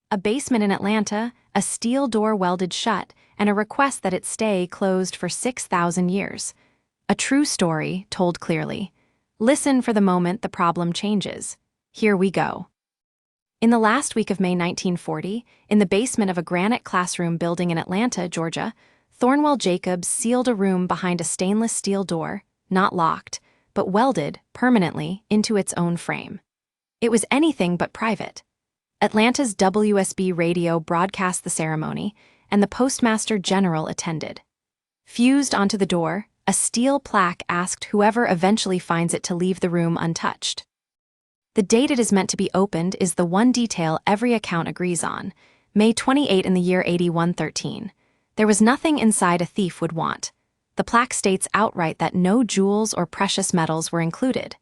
A basement in Atlanta, a steel door welded shut, and a request that it stay closed for 6,000 years. A true story, told clearly. Listen for the moment the problem changes. Here we go. In the last week of May 1940, in the basement of a granite classroom building in Atlanta, Georgia, Thornwell Jacobs sealed a room behind a stainless steel door, not locked, but welded, permanently, into its own frame. It was anything but private. Atlanta's WSB radio broadcast the ceremony, and the Postmaster General attended. Fused onto the door, a steel plaque asked whoever eventually finds it to leave the room untouched. The date it is meant to be opened is the one detail every account agrees on, May 28 in the year 8113. There was nothing inside a thief would want. The plaque states outright that no jewels or precious metals were included.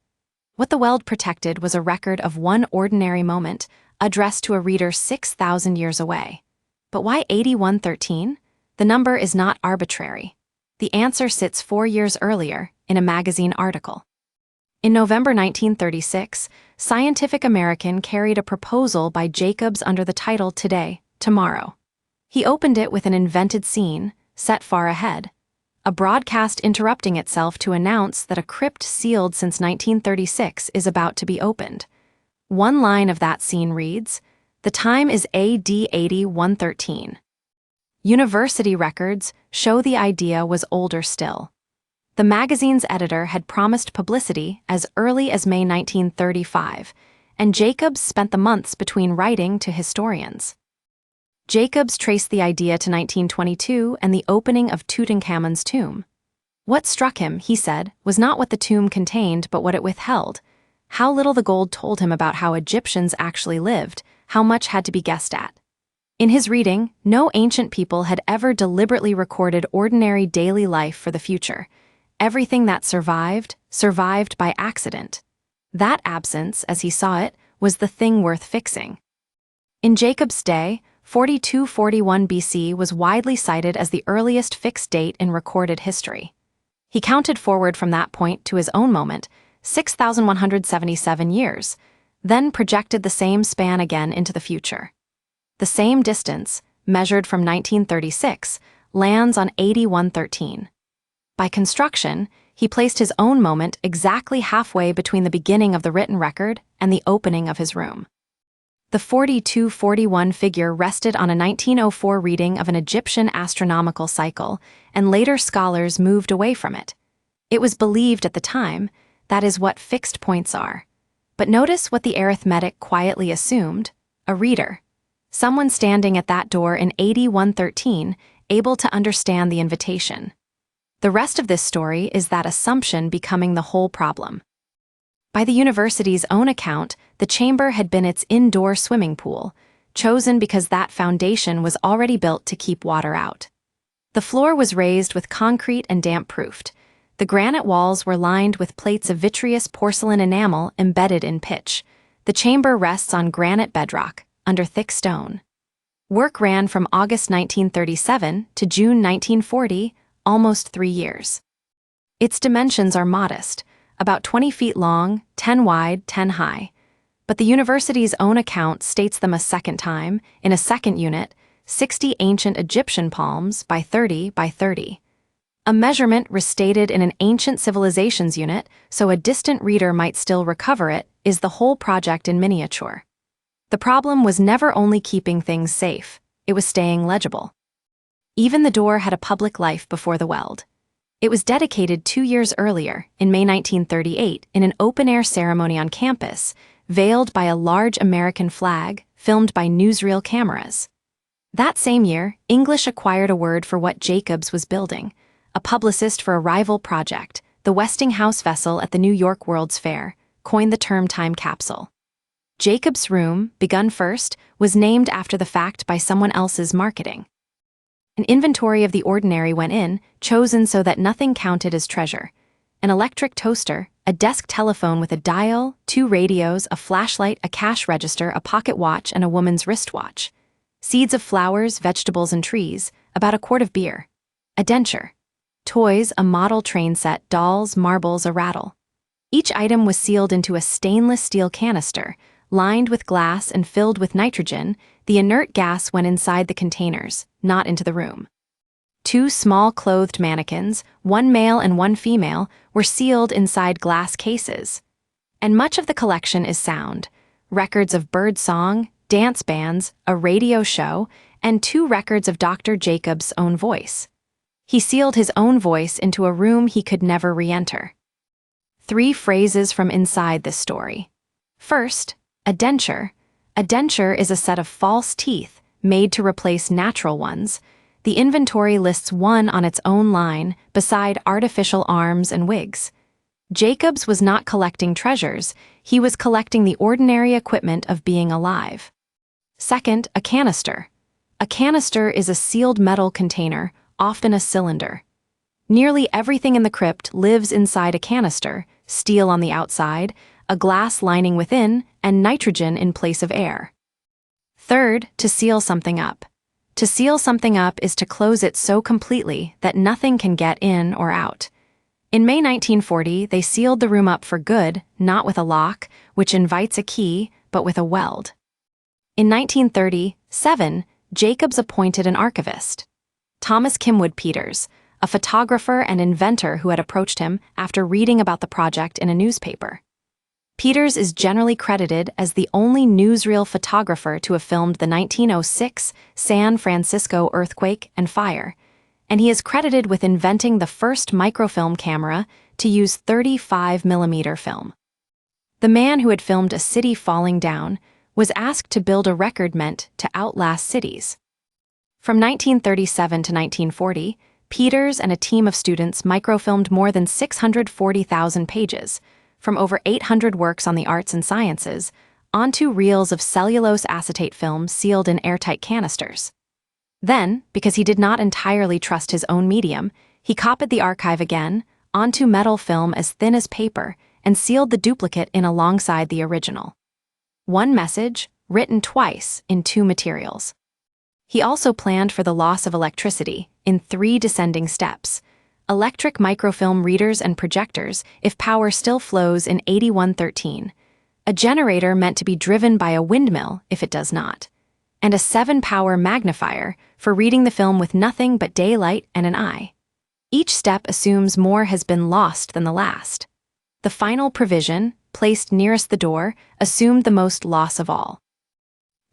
What the Weld protected was a record of one ordinary moment, addressed to a reader 6,000 years away. But why 8113? The number is not arbitrary. The answer sits 4 years earlier, in a magazine article. In November 1936, Scientific American carried a proposal by Jacobs under the title Today, Tomorrow. He opened it with an invented scene, set far ahead. A broadcast interrupting itself to announce that a crypt sealed since 1936 is about to be opened. One line of that scene reads, "The time is AD 8113. University records show the idea was older still. The magazine's editor had promised publicity as early as May 1935, and Jacobs spent the months between writing to historians. Jacobs traced the idea to 1922 and the opening of Tutankhamun's tomb. What struck him, he said, was not what the tomb contained but what it withheld. How little the gold told him about how Egyptians actually lived, how much had to be guessed at. In his reading, no ancient people had ever deliberately recorded ordinary daily life for the future. Everything that survived by accident. That absence, as he saw it, was the thing worth fixing. In Jacobs' day, 4241 BC was widely cited as the earliest fixed date in recorded history. He counted forward from that point to his own moment, 6,177 years, then projected the same span again into the future. The same distance, measured from 1936, lands on 8113. By construction, he placed his own moment exactly halfway between the beginning of the written record and the opening of his room. The 4241 figure rested on a 1904 reading of an Egyptian astronomical cycle, and later scholars moved away from it. It was believed at the time that is what fixed points are. But notice what the Arithmetic quietly assumed: a reader. Someone standing at that door in 8113, able to understand the invitation. The rest of this story is that assumption becoming the whole problem. By the university's own account, the chamber had been its indoor swimming pool, chosen because that foundation was already built to keep water out. The floor was raised with concrete and damp-proofed. The granite walls were lined with plates of vitreous porcelain enamel embedded in pitch. The chamber rests on granite bedrock, under thick stone. Work ran from August 1937 to June 1940, almost 3 years. Its dimensions are modest, about 20 feet long, 10 wide, 10 high. But the university's own account states them a second time, in a second unit, 60 ancient Egyptian palms by 30 by 30. A measurement restated in an ancient civilization's unit, so a distant reader might still recover it, is the whole project in miniature. The problem was never only keeping things safe, it was staying legible. Even the door had a public life before the Weld. It was dedicated 2 years earlier, in May 1938, in an open-air ceremony on campus, veiled by a large American flag, filmed by newsreel cameras. That same year, English acquired a word for what Jacobs was building, a publicist for a rival project, the Westinghouse vessel at the New York World's Fair, coined the term time capsule. Jacobs' room, begun first, was named after the fact by someone else's marketing. An inventory of the ordinary went in, chosen so that nothing counted as treasure. An electric toaster, a desk telephone with a dial, 2 radios, a flashlight, a cash register, a pocket watch, and a woman's wristwatch. Seeds of flowers, vegetables, and trees, about a quart of beer. A denture. Toys, a model train set, dolls, marbles, a rattle. Each item was sealed into a stainless steel canister, lined with glass and filled with nitrogen. The inert gas went inside the containers, not into the room. 2 small clothed mannequins, one male and one female, were sealed inside glass cases. And much of the collection is sound: records of bird song, dance bands, a radio show, and 2 records of Dr. Jacobs' own voice. He sealed his own voice into a room he could never re-enter. 3 phrases from inside this story. First, a denture. A denture is a set of false teeth made to replace natural ones. The inventory lists one on its own line, beside artificial arms and wigs. Jacobs was not collecting treasures, he was collecting the ordinary equipment of being alive. Second, a canister. A canister is a sealed metal container, often a cylinder. Nearly everything in the crypt lives inside a canister: steel on the outside, a glass lining within, and nitrogen in place of air. Third, to seal something up. To seal something up is to close it so completely that nothing can get in or out. In May 1940, they sealed the room up for good, not with a lock, which invites a key, but with a weld. In 1937, Jacobs appointed an archivist, Thomas Kimwood Peters, a photographer and inventor who had approached him after reading about the project in a newspaper. Peters is generally credited as the only newsreel photographer to have filmed the 1906 San Francisco earthquake and fire, and he is credited with inventing the first microfilm camera to use 35mm film. The man who had filmed a city falling down was asked to build a record meant to outlast cities. From 1937 to 1940, Peters and a team of students microfilmed more than 640,000 pages, from over 800 works on the arts and sciences, onto reels of cellulose acetate film sealed in airtight canisters. Then, because he did not entirely trust his own medium, he copied the archive again, onto metal film as thin as paper, and sealed the duplicate in alongside the original. One message, written twice in 2 materials. He also planned for the loss of electricity in 3 descending steps: electric microfilm readers and projectors if power still flows in 8113, a generator meant to be driven by a windmill if it does not, and a 7-power magnifier for reading the film with nothing but daylight and an eye. Each step assumes more has been lost than the last. The final provision, placed nearest the door, assumed the most loss of all.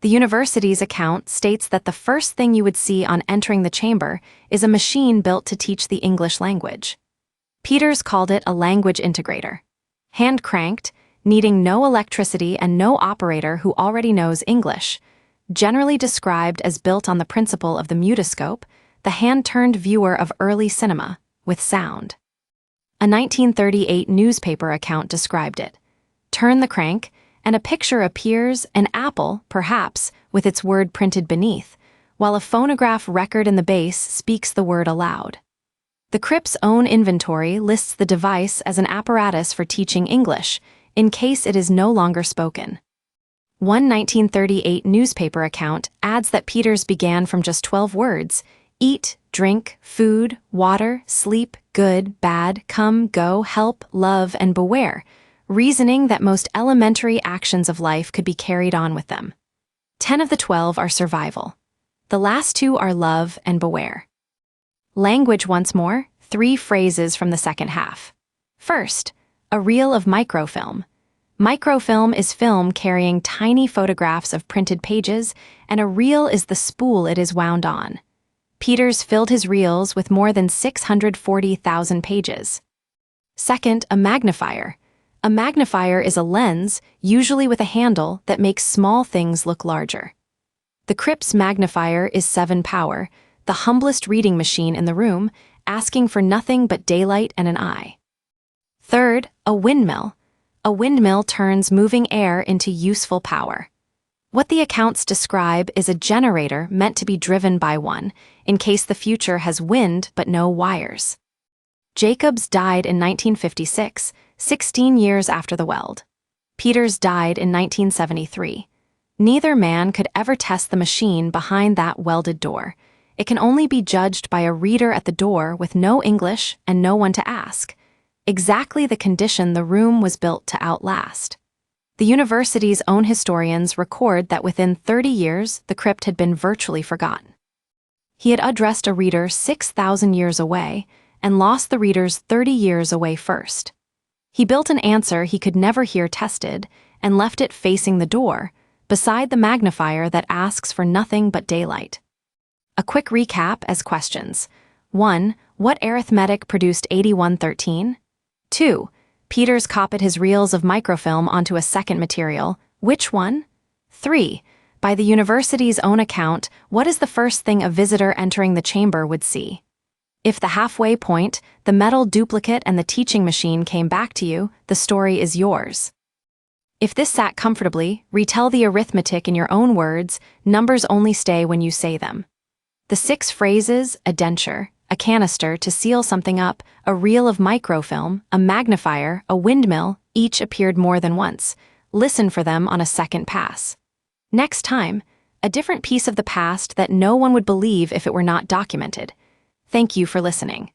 The university's account states that the first thing you would see on entering the chamber is a machine built to teach the English language. Peters called it a language integrator. Hand-cranked, needing no electricity and no operator who already knows English, generally described as built on the principle of the mutoscope, the hand-turned viewer of early cinema, with sound. A 1938 newspaper account described it. Turn the crank, and a picture appears, an apple, perhaps, with its word printed beneath, while a phonograph record in the base speaks the word aloud. The crypt's own inventory lists the device as an apparatus for teaching English, in case it is no longer spoken. One 1938 newspaper account adds that Peters began from just 12 words: eat, drink, food, water, sleep, good, bad, come, go, help, love, and beware, reasoning that most elementary actions of life could be carried on with them. 10 of the 12 are survival. The last 2 are love and beware. Language once more, 3 phrases from the second half. First, a reel of microfilm. Microfilm is film carrying tiny photographs of printed pages, and a reel is the spool it is wound on. Peters filled his reels with more than 640,000 pages. Second, a magnifier. A magnifier is a lens, usually with a handle, that makes small things look larger. The crypt's magnifier is 7-power, the humblest reading machine in the room, asking for nothing but daylight and an eye. Third, a windmill. A windmill turns moving air into useful power. What the accounts describe is a generator meant to be driven by one, in case the future has wind but no wires. Jacobs died in 1956, 16 years after the Weld. Peters died in 1973. Neither man could ever test the machine behind that welded door. It can only be judged by a reader at the door with no English and no one to ask. Exactly the condition the room was built to outlast. The university's own historians record that within 30 years, the crypt had been virtually forgotten. He had addressed a reader 6,000 years away and lost the readers 30 years away first. He built an answer he could never hear tested and left it facing the door, beside the magnifier that asks for nothing but daylight. A quick recap as questions. 1. What arithmetic produced 8113? 2. Peters copied his reels of microfilm onto a second material. Which one? 3. By the university's own account, what is the first thing a visitor entering the chamber would see? If the halfway point, the metal duplicate and the teaching machine came back to you, the story is yours. If this sat comfortably, retell the arithmetic in your own words. Numbers only stay when you say them. The 6 phrases, a denture, a canister to seal something up, a reel of microfilm, a magnifier, a windmill, each appeared more than once. Listen for them on a second pass. Next time, a different piece of the past that no one would believe if it were not documented. Thank you for listening.